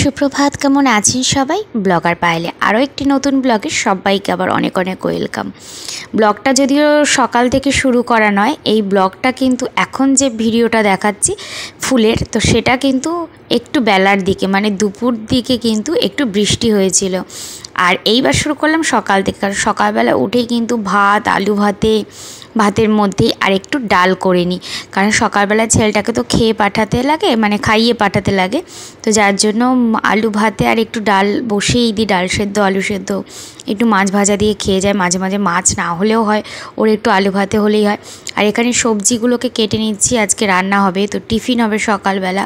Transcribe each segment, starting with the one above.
সুপ্রভাত, কেমন আছেন সবাই? ব্লগার পায়েলে আরও একটি নতুন ব্লগে সবাইকে আবার অনেক অনেক ওয়েলকাম। ব্লগটা যদিও সকাল থেকে শুরু করা নয়, এই ব্লগটা কিন্তু এখন যে ভিডিওটা দেখাচ্ছি ফুলের, তো সেটা কিন্তু একটু বেলার দিকে মানে দুপুর দিকে কিন্তু একটু বৃষ্টি হয়েছিল। আর এইবার শুরু করলাম সকাল থেকে, কারণ সকালবেলা উঠেই কিন্তু ভাত, আলু ভাতের মধ্যেই আর একটু ডাল করে নিই, কারণ সকালবেলা ছেলেটাকে তো খেয়ে পাঠাতে লাগে, মানে খাইয়ে পাঠাতে লাগে। তো যার জন্য আলু ভাতে আর একটু ডাল বসিয়েই দিই, ডাল সেদ্ধ, আলু সেদ্ধ, একটু মাছ ভাজা দিয়ে খেয়ে যায়। মাঝে মাঝে মাছ না হলেও হয়, ওর একটু আলু ভাতে হলেই হয়। আর এখানে সবজিগুলোকে কেটে নিচ্ছি, আজকে রান্না হবে, তো টিফিন হবে সকালবেলা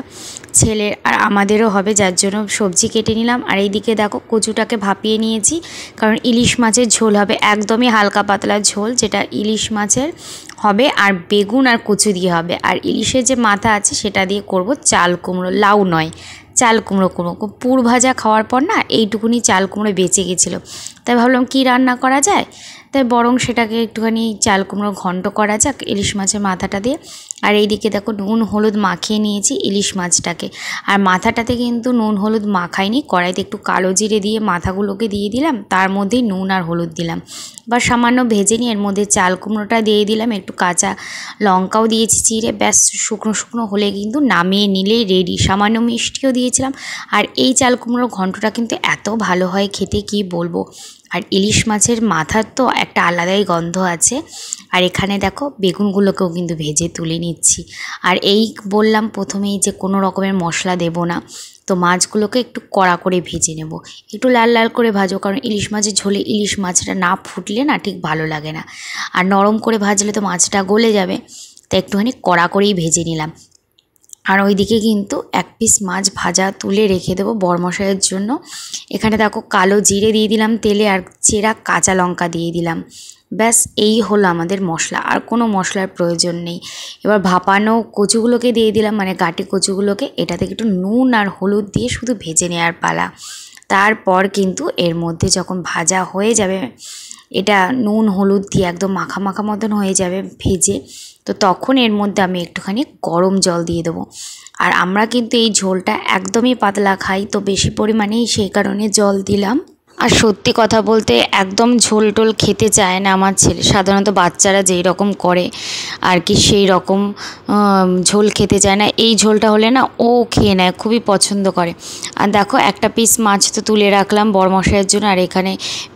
ছেলের আর আমাদেরও হবে, যার জন্য সবজি কেটে নিলাম। আর এইদিকে দেখো কচুটাকে ভাপিয়ে নিয়েছি, কারণ ইলিশ মাছের ঝোল হবে, একদমই হালকা পাতলা ঝোল, যেটা ইলিশ মাছের হবে আর বেগুন আর কচু দিয়ে হবে। আর ইলিশের যে মাথা আছে সেটা দিয়ে করব চাল কুমড়ো, লাউ নয়, চাল কুমড়ো করবো। পুর ভাজা খাওয়ার পর না এইটুকুনি চাল কুমড়ো বেঁচে গেছিলো, তাই ভাবলাম কী রান্না করা যায়, তাই বরং সেটাকে একটুখানি চাল কুমড়ো ঘন্ট করা যাক ইলিশ মাছের মাথাটা দিয়ে। আর এইদিকে দেখো নুন হলুদ মাখিয়ে নিয়েছি ইলিশ মাছটাকে, আর মাথাটাতে কিন্তু নুন হলুদ মাখাইনি, কড়াইতে একটু কালো জিরে দিয়ে মাথাগুলোকে দিয়ে দিলাম, তার মধ্যেই নুন আর হলুদ দিলাম, বা সামান্য ভেজে নিয়ে এর মধ্যে চাল কুমড়োটা দিয়ে দিলাম, একটু কাঁচা লঙ্কাও দিয়েছি চিড়ে, ব্যাস শুকনো শুকনো হলে কিন্তু নামিয়ে নিলেই রেডি। সামান্য মিষ্টিও দিয়েছিলাম। আর এই চাল কুমড়োর ঘন্টটা কিন্তু এত ভালো হয় খেতে, কি বলবো। আর ইলিশ মাছের মাথার তো একটা আলাদাই গন্ধ আছে। আর এখানে দেখো বেগুনগুলোকেও কিন্তু ভেজে তুলে নিচ্ছি। আর এই বললাম প্রথমেই যে কোনো রকমের মশলা দেব না, তো মাছগুলোকে একটু কড়া করে ভেজে নেব, একটু লাল লাল করে ভাজো, কারণ ইলিশ মাছের ঝোলে ইলিশ মাছটা না ফুটলে না ঠিক ভালো লাগে না, আর নরম করে ভাজলে তো মাছটা গলে যাবে, তো একটুখানি কড়া করেই ভেজে নিলাম। আর ওইদিকে কিন্তু এক পিস মাছ ভাজা তুলে রেখে দেবো বরমশাইয়ের জন্য। এখানে দেখো কালো জিরে দিয়ে দিলাম তেলে, আর চেরা কাঁচা লঙ্কা দিয়ে দিলাম, ব্যাস এই হলো আমাদের মশলা, আর কোনো মশলার প্রয়োজন নেই। এবার ভাপানো কচুগুলোকে দিয়ে দিলাম, মানে গাটি কচুগুলোকে, এটাতে একটু নুন আর হলুদ দিয়ে শুধু ভেজে নেওয়ার পালা। তারপর কিন্তু এর মধ্যে যখন ভাজা হয়ে যাবে, এটা নুন হলুদ দিয়ে একদম মাখা মাখা মতন হয়ে যাবে ভেজে, তো তখন এর মধ্যে আমি একটুখানি গরম জল দিয়ে দেবো। আর আমরা কিন্তু এই ঝোলটা একদমই পাতলা খাই, তো বেশি পরিমাণেই সেই কারণে জল দিলাম। আর সত্যি কথা বলতে একদম ঝোল টোল খেতে চায় না আমার ছেলে, সাধারণত বাচ্চারা যেই রকম করে আর কি সেই রকম ঝোল খেতে চায় না। এই ঝোলটা হলে না ও খেয়ে নেয়, খুবই পছন্দ করে। আর দেখো একটা পিস মাছ তো তুলে রাখলাম বরমশাইয়ের জন্য, আর এখানে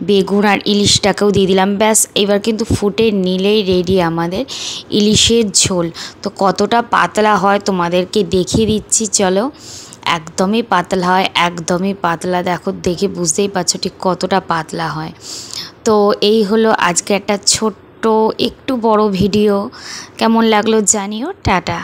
বেগুন আর ইলিশটাকেও দিয়ে দিলাম, ব্যাস এবার কিন্তু ফুটে নিলেই রেডি আমাদের ইলিশের ঝোল। তো কতটা পাতলা হয় তোমাদেরকে দেখিয়ে দিচ্ছি, চলো। একদমই পাতলা হয়, একদমই পাতলা, দেখো দেখে বুঝতেই পারছো ঠিক কতটা পাতলা হয়। তো এই হলো আজকে একটা ছোট্ট একটু বড় ভিডিও, কেমন লাগলো জানিও, টাটা।